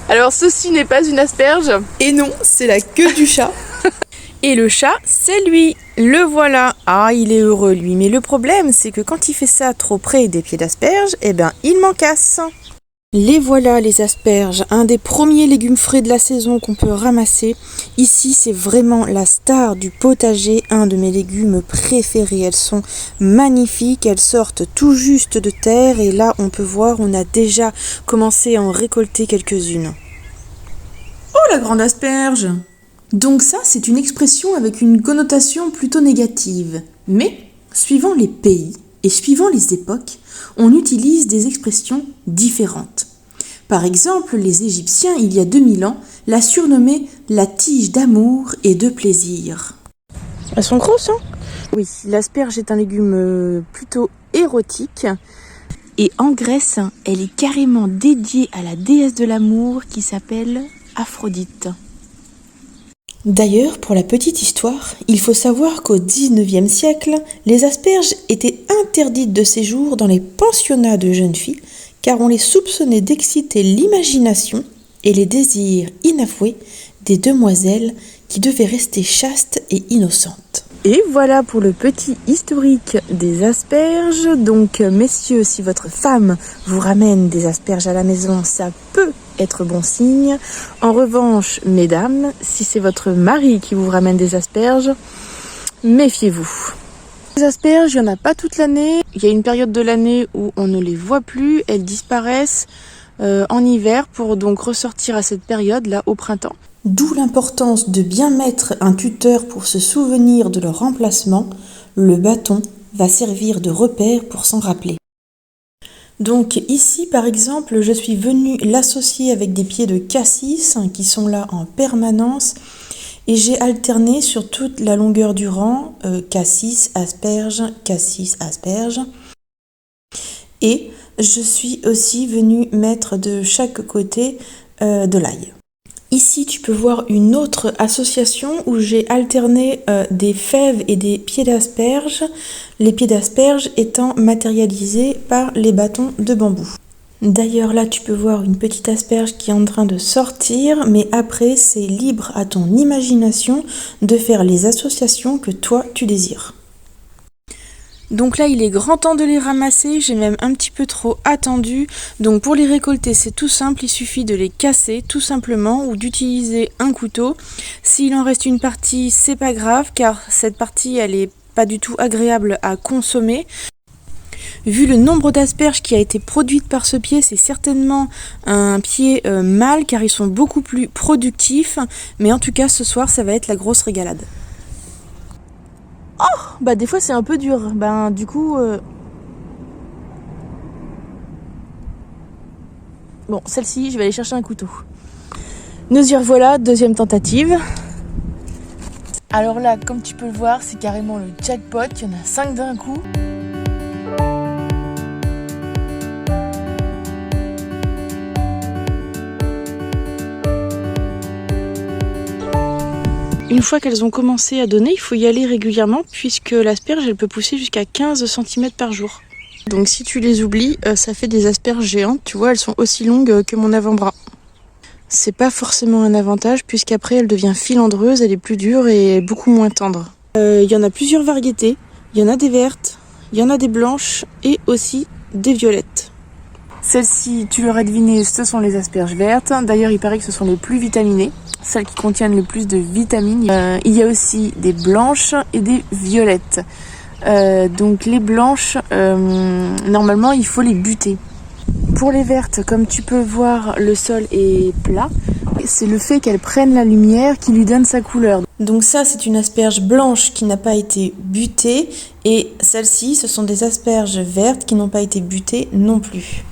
Alors ceci n'est pas une asperge. Et non, c'est la queue du chat. Et le chat, c'est lui. Le voilà. Ah, il est heureux lui. Mais le problème, c'est que quand il fait ça trop près des pieds d'asperges, eh ben, il m'en casse. Les voilà, les asperges, un des premiers légumes frais de la saison qu'on peut ramasser. Ici, c'est vraiment la star du potager, un de mes légumes préférés. Elles sont magnifiques, elles sortent tout juste de terre et là, on peut voir, on a déjà commencé à en récolter quelques-unes. Oh, la grande asperge! Donc ça, c'est une expression avec une connotation plutôt négative. Mais, suivant les pays et suivant les époques, on utilise des expressions différentes. Par exemple, les Égyptiens, il y a 2000 ans, la surnommaient la tige d'amour et de plaisir. Elles sont grosses, hein? Oui, l'asperge est un légume plutôt érotique. Et en Grèce, elle est carrément dédiée à la déesse de l'amour qui s'appelle Aphrodite. D'ailleurs, pour la petite histoire, il faut savoir qu'au XIXe siècle, les asperges étaient interdites de séjour dans les pensionnats de jeunes filles car on les soupçonnait d'exciter l'imagination et les désirs inavoués des demoiselles qui devaient rester chastes et innocentes. Et voilà pour le petit historique des asperges. Donc messieurs, si votre femme vous ramène des asperges à la maison, ça peut être bon signe. En revanche, mesdames, si c'est votre mari qui vous ramène des asperges, méfiez-vous. Les asperges, il n'y en a pas toute l'année. Il y a une période de l'année où on ne les voit plus. Elles disparaissent en hiver pour donc ressortir à cette période-là au printemps. D'où l'importance de bien mettre un tuteur pour se souvenir de leur remplacement. Le bâton va servir de repère pour s'en rappeler. Donc ici par exemple, je suis venue l'associer avec des pieds de cassis qui sont là en permanence et j'ai alterné sur toute la longueur du rang cassis, asperge, cassis, asperge. Et je suis aussi venue mettre de chaque côté de l'ail. Ici, tu peux voir une autre association où j'ai alterné des fèves et des pieds d'asperges, les pieds d'asperges étant matérialisés par les bâtons de bambou. D'ailleurs, là, tu peux voir une petite asperge qui est en train de sortir, mais après, c'est libre à ton imagination de faire les associations que toi, tu désires. Donc là, il est grand temps de les ramasser, j'ai même un petit peu trop attendu. Donc pour les récolter, c'est tout simple, il suffit de les casser tout simplement ou d'utiliser un couteau. S'il en reste une partie, c'est pas grave car cette partie, elle est pas du tout agréable à consommer. Vu le nombre d'asperges qui a été produite par ce pied, c'est certainement un pied mâle car ils sont beaucoup plus productifs. Mais en tout cas, ce soir, ça va être la grosse régalade. Oh, bah des fois c'est un peu dur. Ben du coup, bon, celle-ci, je vais aller chercher un couteau. Nous y revoilà, deuxième tentative. Alors là, comme tu peux le voir, c'est carrément le jackpot. Il y en a 5 d'un coup. Une fois qu'elles ont commencé à donner, il faut y aller régulièrement puisque l'asperge, elle peut pousser jusqu'à 15 cm par jour. Donc si tu les oublies, ça fait des asperges géantes. Tu vois, elles sont aussi longues que mon avant-bras. C'est pas forcément un avantage puisqu'après, elle devient filandreuse, elle est plus dure et beaucoup moins tendre. Il y en a plusieurs variétés. Il y en a des vertes, il y en a des blanches et aussi des violettes. Celles-ci, tu l'aurais deviné, ce sont les asperges vertes. D'ailleurs, il paraît que ce sont les plus vitaminées, celles qui contiennent le plus de vitamines. Il y a aussi des blanches et des violettes. Donc les blanches, normalement, il faut les buter. Pour les vertes, comme tu peux voir, le sol est plat. C'est le fait qu'elles prennent la lumière qui lui donne sa couleur. Donc ça, c'est une asperge blanche qui n'a pas été butée. Et celles-ci, ce sont des asperges vertes qui n'ont pas été butées non plus.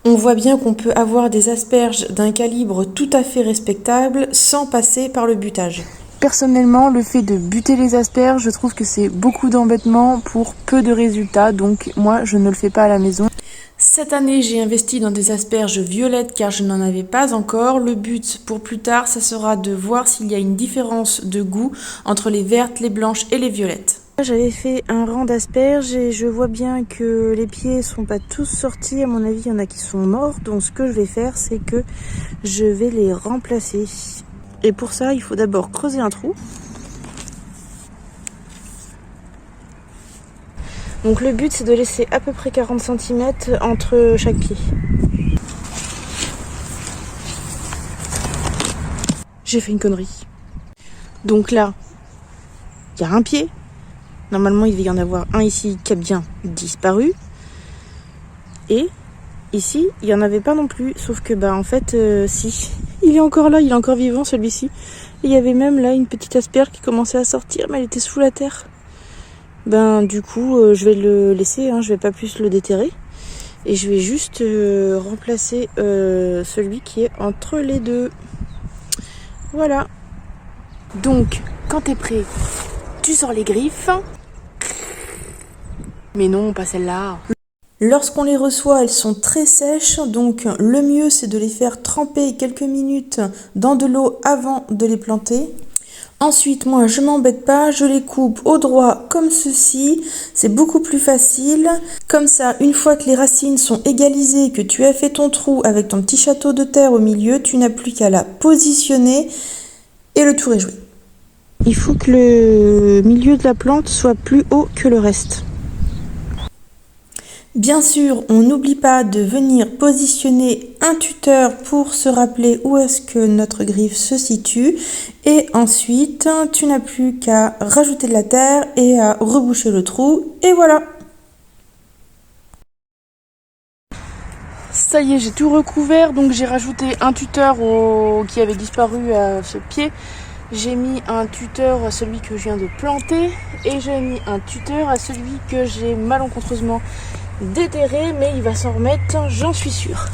On voit bien qu'on peut avoir des asperges d'un calibre tout à fait respectable sans passer par le butage. Personnellement, le fait de buter les asperges, je trouve que c'est beaucoup d'embêtement pour peu de résultats. Donc moi, je ne le fais pas à la maison. Cette année, j'ai investi dans des asperges violettes car je n'en avais pas encore. Le but pour plus tard, ça sera de voir s'il y a une différence de goût entre les vertes, les blanches et les violettes. J'avais fait un rang d'asperges et je vois bien que les pieds sont pas tous sortis. À mon avis, il y en a qui sont morts. Donc ce que je vais faire, c'est que je vais les remplacer. Et pour ça, il faut d'abord creuser un trou. Donc le but, c'est de laisser à peu près 40 cm entre chaque pied. J'ai fait une connerie. Donc là, il y a un pied. Normalement, il devait y en avoir un ici qui a bien disparu. Et ici, il n'y en avait pas non plus. Sauf que, en fait, si. Il est encore là, il est encore vivant celui-ci. Et il y avait même là une petite asperge qui commençait à sortir, mais elle était sous la terre. Du coup, je vais le laisser, je vais pas plus le déterrer. Et je vais juste remplacer celui qui est entre les deux. Voilà. Donc, quand t'es prêt, tu sors les griffes. Mais non, pas celle-là. Lorsqu'on les reçoit, elles sont très sèches, donc le mieux c'est de les faire tremper quelques minutes dans de l'eau avant de les planter. Ensuite, moi je m'embête pas, je les coupe au droit comme ceci, c'est beaucoup plus facile. Comme ça, une fois que les racines sont égalisées, que tu as fait ton trou avec ton petit château de terre au milieu, tu n'as plus qu'à la positionner et le tour est joué. Il faut que le milieu de la plante soit plus haut que le reste. Bien sûr, on n'oublie pas de venir positionner un tuteur pour se rappeler où est-ce que notre griffe se situe. Et ensuite, tu n'as plus qu'à rajouter de la terre et à reboucher le trou. Et voilà! Ça y est, j'ai tout recouvert. Donc j'ai rajouté un tuteur qui avait disparu à ce pied. J'ai mis un tuteur à celui que je viens de planter. Et j'ai mis un tuteur à celui que j'ai malencontreusement déterré, mais il va s'en remettre, j'en suis sûre.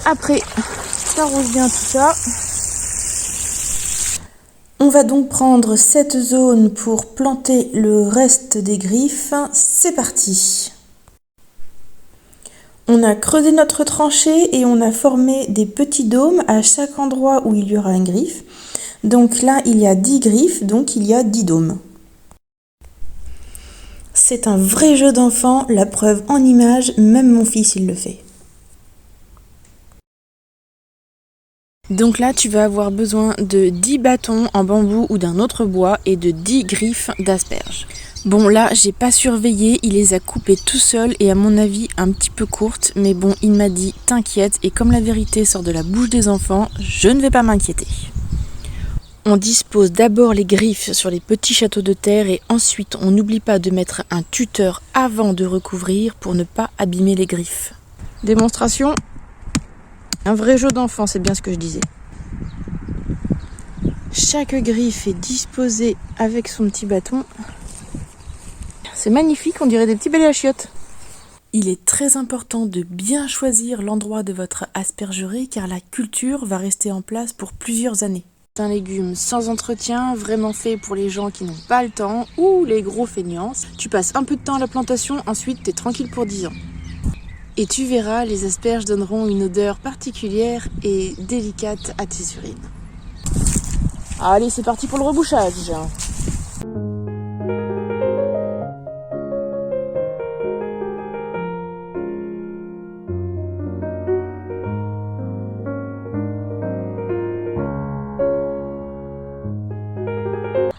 Après, t'arroses bien tout ça. On va donc prendre cette zone pour planter le reste des griffes. C'est parti! On a creusé notre tranchée et on a formé des petits dômes à chaque endroit où il y aura un griffe. Donc là, il y a 10 griffes, donc il y a 10 dômes. C'est un vrai jeu d'enfant, la preuve en images, même mon fils il le fait. Donc là, tu vas avoir besoin de 10 bâtons en bambou ou d'un autre bois et de 10 griffes d'asperges. Bon là, j'ai pas surveillé, il les a coupées tout seul et à mon avis un petit peu courtes, mais bon, il m'a dit t'inquiète et comme la vérité sort de la bouche des enfants, je ne vais pas m'inquiéter. On dispose d'abord les griffes sur les petits châteaux de terre et ensuite on n'oublie pas de mettre un tuteur avant de recouvrir pour ne pas abîmer les griffes. Démonstration. Un vrai jeu d'enfant, c'est bien ce que je disais. Chaque griffe est disposée avec son petit bâton. C'est magnifique, on dirait des petits balais à chiottes. Il est très important de bien choisir l'endroit de votre aspergerie car la culture va rester en place pour plusieurs années. C'est un légume sans entretien, vraiment fait pour les gens qui n'ont pas le temps ou les gros feignants. Tu passes un peu de temps à la plantation, ensuite t'es tranquille pour 10 ans. Et tu verras, les asperges donneront une odeur particulière et délicate à tes urines. Allez, c'est parti pour le rebouchage.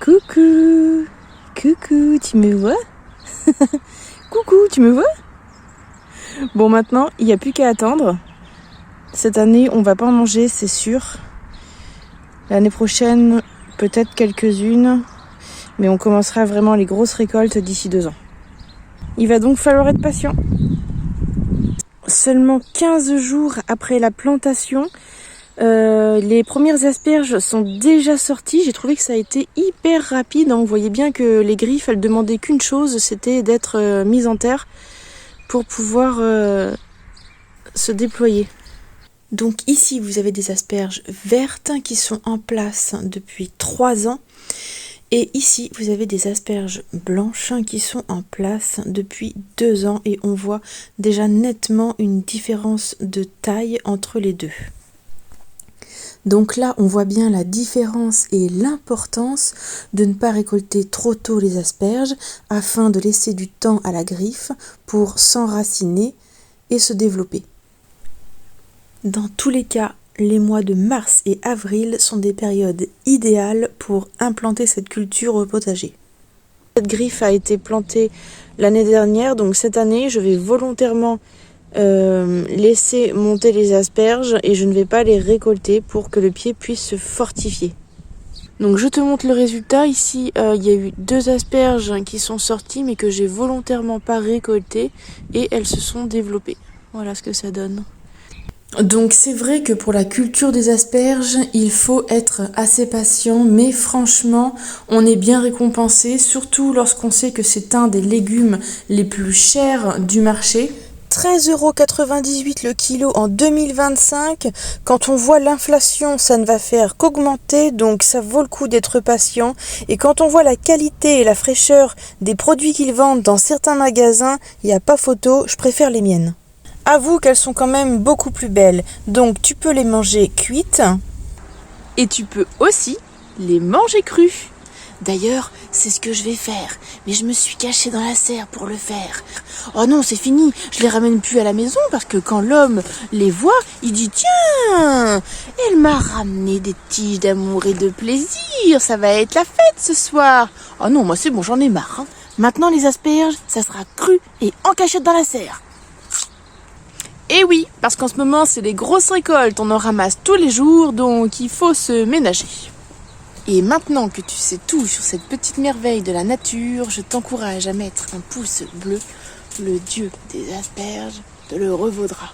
Coucou, coucou, tu me vois? Coucou, tu me vois? Bon, maintenant, il n'y a plus qu'à attendre. Cette année, on va pas en manger, c'est sûr. L'année prochaine, peut-être quelques-unes. Mais on commencera vraiment les grosses récoltes d'ici 2 ans. Il va donc falloir être patient. Seulement 15 jours après la plantation, les premières asperges sont déjà sorties. J'ai trouvé que ça a été hyper rapide. On voyait bien que les griffes, elles demandaient qu'une chose, c'était d'être mises en terre pour pouvoir se déployer. Donc ici, vous avez des asperges vertes qui sont en place depuis 3 ans. Et ici, vous avez des asperges blanches qui sont en place depuis 2 ans. Et on voit déjà nettement une différence de taille entre les deux. Donc là, on voit bien la différence et l'importance de ne pas récolter trop tôt les asperges afin de laisser du temps à la griffe pour s'enraciner et se développer. Dans tous les cas, les mois de mars et avril sont des périodes idéales pour implanter cette culture au potager. Cette griffe a été plantée l'année dernière, donc cette année, je vais volontairement laisser monter les asperges et je ne vais pas les récolter pour que le pied puisse se fortifier. Donc je te montre le résultat. Ici, il y a eu 2 asperges qui sont sorties mais que j'ai volontairement pas récoltées et elles se sont développées. Voilà ce que ça donne. Donc c'est vrai que pour la culture des asperges, il faut être assez patient, mais franchement, on est bien récompensé, surtout lorsqu'on sait que c'est un des légumes les plus chers du marché. 13,98 € le kilo en 2025. Quand on voit l'inflation, ça ne va faire qu'augmenter, donc ça vaut le coup d'être patient. Et quand on voit la qualité et la fraîcheur des produits qu'ils vendent dans certains magasins, il n'y a pas photo, je préfère les miennes. Avoue qu'elles sont quand même beaucoup plus belles, donc tu peux les manger cuites. Et tu peux aussi les manger crus. D'ailleurs, c'est ce que je vais faire. Mais je me suis cachée dans la serre pour le faire. Oh non, c'est fini. Je les ramène plus à la maison parce que quand l'homme les voit, il dit « Tiens, elle m'a ramené des tiges d'amour et de plaisir. Ça va être la fête ce soir. » Oh non, moi c'est bon, j'en ai marre. Hein. Maintenant, les asperges, ça sera cru et en cachette dans la serre. Et oui, parce qu'en ce moment, c'est les grosses récoltes. On en ramasse tous les jours, donc il faut se ménager. Et maintenant que tu sais tout sur cette petite merveille de la nature, je t'encourage à mettre un pouce bleu. Le dieu des asperges te le revaudra.